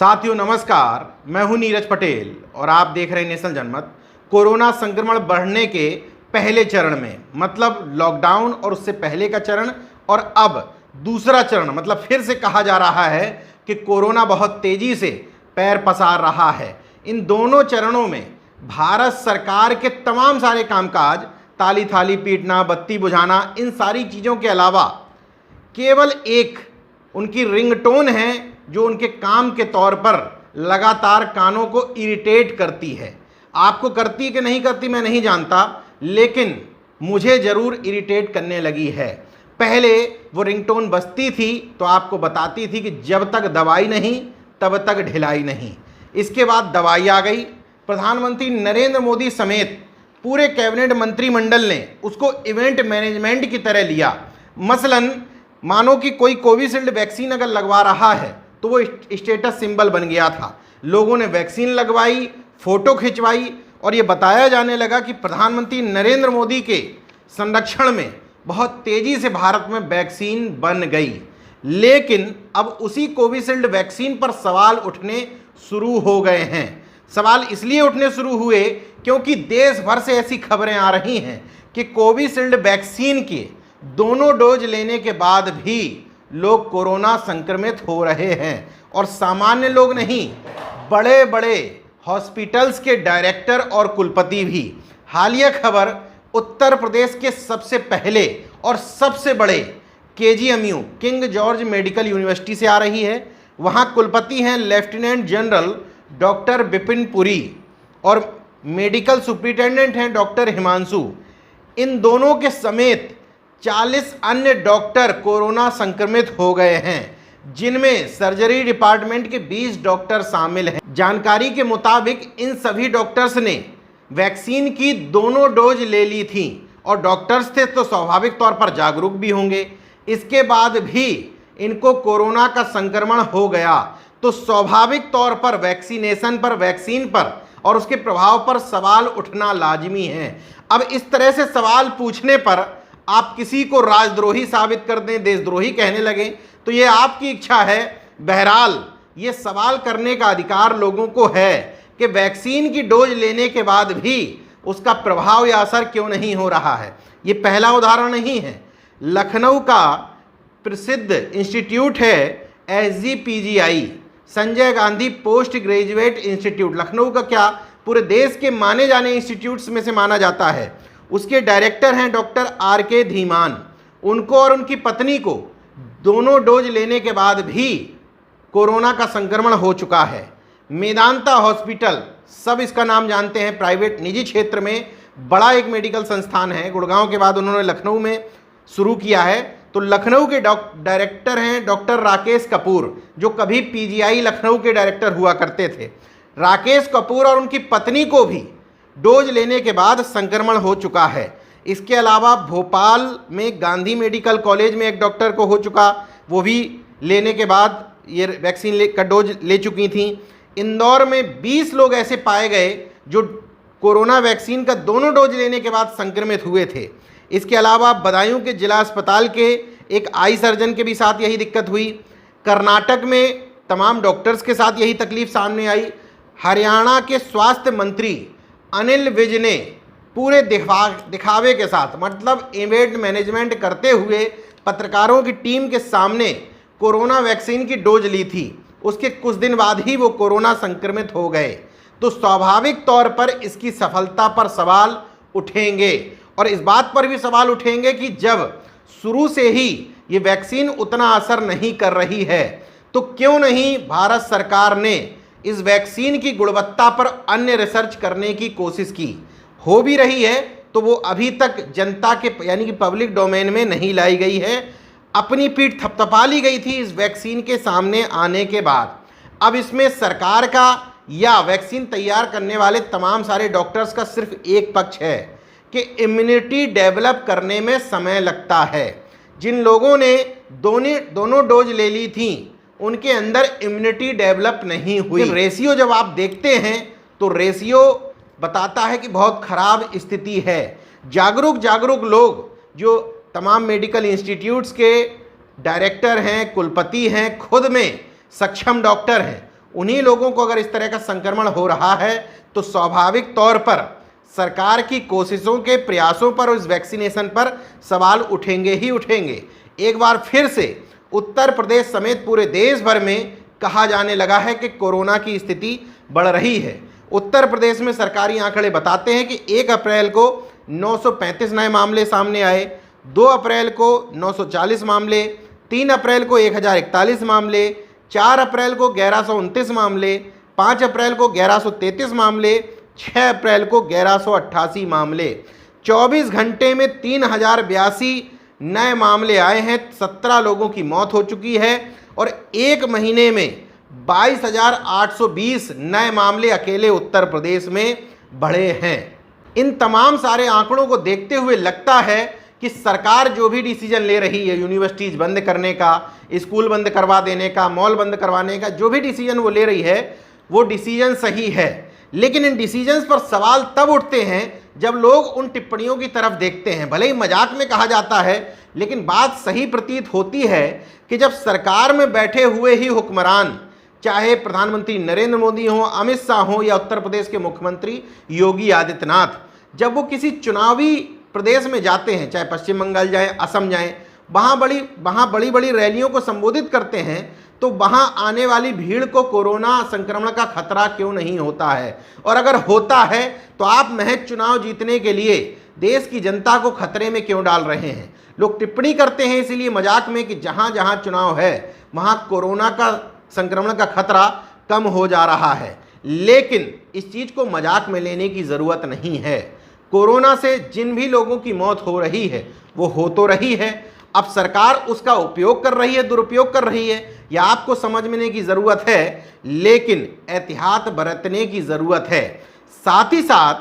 साथियों नमस्कार, मैं हूं नीरज पटेल और आप देख रहे हैं नेशनल जनमत। कोरोना संक्रमण बढ़ने के पहले चरण में, मतलब लॉकडाउन और उससे पहले का चरण, और अब दूसरा चरण, मतलब फिर से कहा जा रहा है कि कोरोना बहुत तेजी से पैर पसार रहा है। इन दोनों चरणों में भारत सरकार के तमाम सारे कामकाज, ताली थाली पीटना, बत्ती बुझाना, इन सारी चीज़ों के अलावा केवल एक उनकी रिंगटोन है जो उनके काम के तौर पर लगातार कानों को इरिटेट करती है। आपको करती कि नहीं करती मैं नहीं जानता, लेकिन मुझे ज़रूर इरिटेट करने लगी है। पहले वो रिंगटोन बजती थी तो आपको बताती थी कि जब तक दवाई नहीं तब तक ढिलाई नहीं। इसके बाद दवाई आ गई। प्रधानमंत्री नरेंद्र मोदी समेत पूरे कैबिनेट मंत्रिमंडल ने उसको इवेंट मैनेजमेंट की तरह लिया। मसलन मानो कि कोई कोविशील्ड वैक्सीन अगर लगवा रहा है तो वो स्टेटस सिंबल बन गया था। लोगों ने वैक्सीन लगवाई, फोटो खिंचवाई और ये बताया जाने लगा कि प्रधानमंत्री नरेंद्र मोदी के संरक्षण में बहुत तेज़ी से भारत में वैक्सीन बन गई। लेकिन अब उसी कोविशील्ड वैक्सीन पर सवाल उठने शुरू हो गए हैं। सवाल इसलिए उठने शुरू हुए क्योंकि देश भर से ऐसी खबरें आ रही हैं कि कोविशील्ड वैक्सीन के दोनों डोज लेने के बाद भी लोग कोरोना संक्रमित हो रहे हैं, और सामान्य लोग नहीं, बड़े बड़े हॉस्पिटल्स के डायरेक्टर और कुलपति भी। हालिया खबर उत्तर प्रदेश के सबसे पहले और सबसे बड़े KGMU king George medical university से आ रही है। वहाँ कुलपति हैं lieutenant general doctor Vipin Puri और मेडिकल सुप्रिंटेंडेंट हैं डॉक्टर हिमांशु। इन दोनों के समेत 40 अन्य डॉक्टर कोरोना संक्रमित हो गए हैं, जिनमें सर्जरी डिपार्टमेंट के 20 डॉक्टर शामिल हैं। जानकारी के मुताबिक इन सभी डॉक्टर्स ने वैक्सीन की दोनों डोज ले ली थी, और डॉक्टर्स थे तो स्वाभाविक तौर पर जागरूक भी होंगे। इसके बाद भी इनको कोरोना का संक्रमण हो गया तो स्वाभाविक तौर पर वैक्सीनेशन पर, वैक्सीन पर और उसके प्रभाव पर सवाल उठना लाजमी है। अब इस तरह से सवाल पूछने पर आप किसी को राजद्रोही साबित कर दें, देशद्रोही कहने लगे, तो ये आपकी इच्छा है। बहरहाल ये सवाल करने का अधिकार लोगों को है कि वैक्सीन की डोज लेने के बाद भी उसका प्रभाव या असर क्यों नहीं हो रहा है। ये पहला उदाहरण नहीं है। लखनऊ का प्रसिद्ध इंस्टीट्यूट है SGPGI, Sanjay Gandhi post graduate institute. Lucknow का क्या, पूरे देश के माने जाने इंस्टीट्यूट्स में से माना जाता है। उसके डायरेक्टर हैं डॉक्टर RK धीमान। उनको और उनकी पत्नी को दोनों डोज लेने के बाद भी कोरोना का संक्रमण हो चुका है। मेदांता हॉस्पिटल, सब इसका नाम जानते हैं, प्राइवेट निजी क्षेत्र में बड़ा एक मेडिकल संस्थान है। गुड़गांव के बाद उन्होंने लखनऊ में शुरू किया है। तो लखनऊ के डायरेक्टर हैं डॉक्टर राकेश कपूर, जो कभी PGI लखनऊ के डायरेक्टर हुआ करते थे। राकेश कपूर और उनकी पत्नी को भी डोज लेने के बाद संक्रमण हो चुका है। इसके अलावा भोपाल में गांधी मेडिकल कॉलेज में एक डॉक्टर को हो चुका, वो भी लेने के बाद ये वैक्सीन का डोज ले चुकी थी। इंदौर में 20 लोग ऐसे पाए गए जो कोरोना वैक्सीन का दोनों डोज लेने के बाद संक्रमित हुए थे। इसके अलावा बदायूं के जिला अस्पताल के एक आई सर्जन के भी साथ यही दिक्कत हुई। कर्नाटक में तमाम डॉक्टर्स के साथ यही तकलीफ सामने आई। हरियाणा के स्वास्थ्य मंत्री अनिल विज ने पूरे दिखावे के साथ, मतलब इवेंट मैनेजमेंट करते हुए, पत्रकारों की टीम के सामने कोरोना वैक्सीन की डोज ली थी। उसके कुछ दिन बाद ही वो कोरोना संक्रमित हो गए। तो स्वाभाविक तौर पर इसकी सफलता पर सवाल उठेंगे, और इस बात पर भी सवाल उठेंगे कि जब शुरू से ही ये वैक्सीन उतना असर नहीं कर रही है तो क्यों नहीं भारत सरकार ने इस वैक्सीन की गुणवत्ता पर अन्य रिसर्च करने की कोशिश की। हो भी रही है तो वो अभी तक जनता के, यानी कि पब्लिक डोमेन में नहीं लाई गई है। अपनी पीठ थपथपा ली गई थी इस वैक्सीन के सामने आने के बाद। अब इसमें सरकार का या वैक्सीन तैयार करने वाले तमाम सारे डॉक्टर्स का सिर्फ एक पक्ष है कि इम्यूनिटी डेवलप करने में समय लगता है। जिन लोगों ने दोनों डोज ले ली थी उनके अंदर इम्यूनिटी डेवलप नहीं हुई। रेशियो जब आप देखते हैं तो रेशियो बताता है कि बहुत खराब स्थिति है। जागरूक लोग जो तमाम मेडिकल इंस्टीट्यूट्स के डायरेक्टर हैं, कुलपति हैं, खुद में सक्षम डॉक्टर हैं, उन्हीं लोगों को अगर इस तरह का संक्रमण हो रहा है तो स्वाभाविक तौर पर सरकार की कोशिशों के प्रयासों पर और इस वैक्सीनेशन पर सवाल उठेंगे ही उठेंगे। एक बार फिर से उत्तर प्रदेश समेत पूरे देश भर में कहा जाने लगा है कि कोरोना की स्थिति बढ़ रही है। उत्तर प्रदेश में सरकारी आंकड़े बताते हैं कि 1 अप्रैल को 935 नए मामले सामने आए, 2 अप्रैल को 940 मामले, 3 अप्रैल को 1041 मामले, 4 अप्रैल को 1129 मामले, 5 अप्रैल को 1133 मामले, 6 अप्रैल को 1188 मामले। 24 घंटे में 3082 नए मामले आए हैं, 17 लोगों की मौत हो चुकी है और एक महीने में 22,820 नए मामले अकेले उत्तर प्रदेश में बढ़े हैं। इन तमाम सारे आंकड़ों को देखते हुए लगता है कि सरकार जो भी डिसीजन ले रही है, यूनिवर्सिटीज़ बंद करने का, स्कूल बंद करवा देने का, मॉल बंद करवाने का, जो भी डिसीजन वो ले रही है वो डिसीजन सही है। लेकिन इन डिसीजंस पर सवाल तब उठते हैं जब लोग उन टिप्पणियों की तरफ देखते हैं। भले ही मजाक में कहा जाता है, लेकिन बात सही प्रतीत होती है कि जब सरकार में बैठे हुए ही हुक्मरान, चाहे प्रधानमंत्री नरेंद्र मोदी हो, अमित शाह हो या उत्तर प्रदेश के मुख्यमंत्री योगी आदित्यनाथ, जब वो किसी चुनावी प्रदेश में जाते हैं, चाहे पश्चिम बंगाल जाए, असम जाए, वहाँ बड़ी बड़ी रैलियों को संबोधित करते हैं, तो वहाँ आने वाली भीड़ को कोरोना संक्रमण का खतरा क्यों नहीं होता है? और अगर होता है तो आप महज चुनाव जीतने के लिए देश की जनता को खतरे में क्यों डाल रहे हैं? लोग टिप्पणी करते हैं इसीलिए मजाक में कि जहाँ जहाँ चुनाव है वहाँ कोरोना का संक्रमण का खतरा कम हो जा रहा है, लेकिन इस चीज़ को मजाक में लेने की ज़रूरत नहीं है। कोरोना से जिन भी लोगों की मौत हो रही है वो हो तो रही है, अब सरकार उसका उपयोग कर रही है, दुरुपयोग कर रही है, यह आपको समझने की ज़रूरत है, लेकिन एहतियात बरतने की ज़रूरत है। साथ ही साथ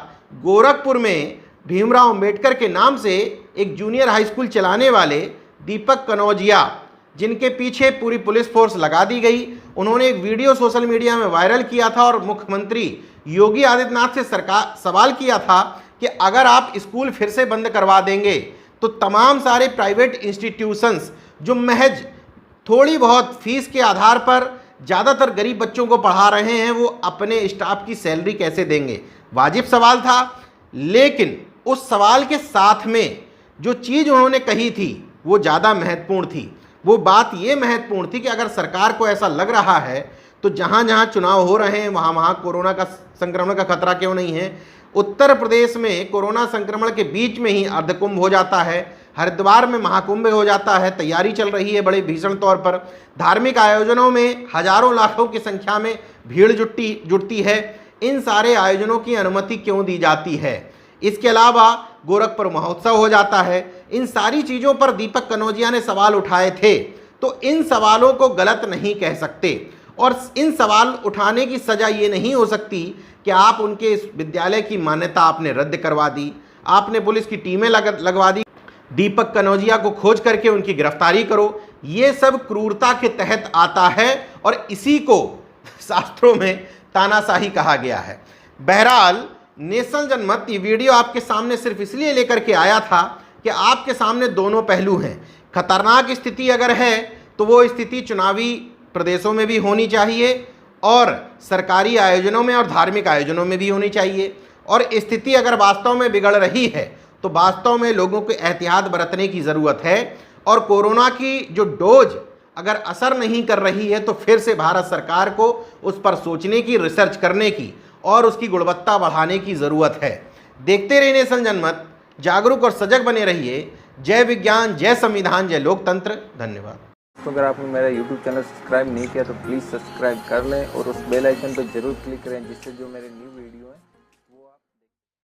गोरखपुर में भीमराव अंबेडकर के नाम से एक जूनियर हाई स्कूल चलाने वाले दीपक कनौजिया, जिनके पीछे पूरी पुलिस फोर्स लगा दी गई, उन्होंने एक वीडियो सोशल मीडिया में वायरल किया था और मुख्यमंत्री योगी आदित्यनाथ से सरकार सवाल किया था कि अगर आप स्कूल फिर से बंद करवा देंगे तो तमाम सारे प्राइवेट इंस्टीट्यूशंस जो महज थोड़ी बहुत फीस के आधार पर ज़्यादातर गरीब बच्चों को पढ़ा रहे हैं, वो अपने स्टाफ की सैलरी कैसे देंगे? वाजिब सवाल था, लेकिन उस सवाल के साथ में जो चीज़ उन्होंने कही थी वो ज़्यादा महत्वपूर्ण थी। वो बात ये महत्वपूर्ण थी कि अगर सरकार को ऐसा लग रहा है तो जहाँ जहाँ चुनाव हो रहे हैं वहाँ वहाँ कोरोना का संक्रमण का खतरा क्यों नहीं है? उत्तर प्रदेश में कोरोना संक्रमण के बीच में ही अर्धकुंभ हो जाता है, हरिद्वार में महाकुंभ हो जाता है, तैयारी चल रही है बड़े भीषण तौर पर, धार्मिक आयोजनों में हजारों लाखों की संख्या में भीड़ जुटती है। इन सारे आयोजनों की अनुमति क्यों दी जाती है? इसके अलावा गोरखपुर महोत्सव हो जाता है। इन सारी चीज़ों पर दीपक कनौजिया ने सवाल उठाए थे, तो इन सवालों को गलत नहीं कह सकते और इन सवाल उठाने की सज़ा ये नहीं हो सकती कि आप उनके इस विद्यालय की मान्यता आपने रद्द करवा दी, आपने पुलिस की टीमें लगवा दी, दीपक कनौजिया को खोज करके उनकी गिरफ्तारी करो। ये सब क्रूरता के तहत आता है और इसी को शास्त्रों में तानाशाही कहा गया है। बहरहाल नेशनल जनमत ये वीडियो आपके सामने सिर्फ इसलिए लेकर के आया था कि आपके सामने दोनों पहलू हैं। खतरनाक स्थिति अगर है तो वो स्थिति चुनावी प्रदेशों में भी होनी चाहिए और सरकारी आयोजनों में और धार्मिक आयोजनों में भी होनी चाहिए, और स्थिति अगर वास्तव में बिगड़ रही है तो वास्तव में लोगों को एहतियात बरतने की ज़रूरत है। और कोरोना की जो डोज अगर असर नहीं कर रही है तो फिर से भारत सरकार को उस पर सोचने की, रिसर्च करने की और उसकी गुणवत्ता बढ़ाने की ज़रूरत है। देखते रहिए नेशनल जनमत, जागरूक और सजग बने रहिए। जय विज्ञान, जय संविधान, जय लोकतंत्र। धन्यवाद। तो अगर आपने मेरा YouTube चैनल सब्सक्राइब नहीं किया तो प्लीज़ सब्सक्राइब कर लें और उस बेल आइकन पर जरूर क्लिक करें, जिससे जो मेरे न्यू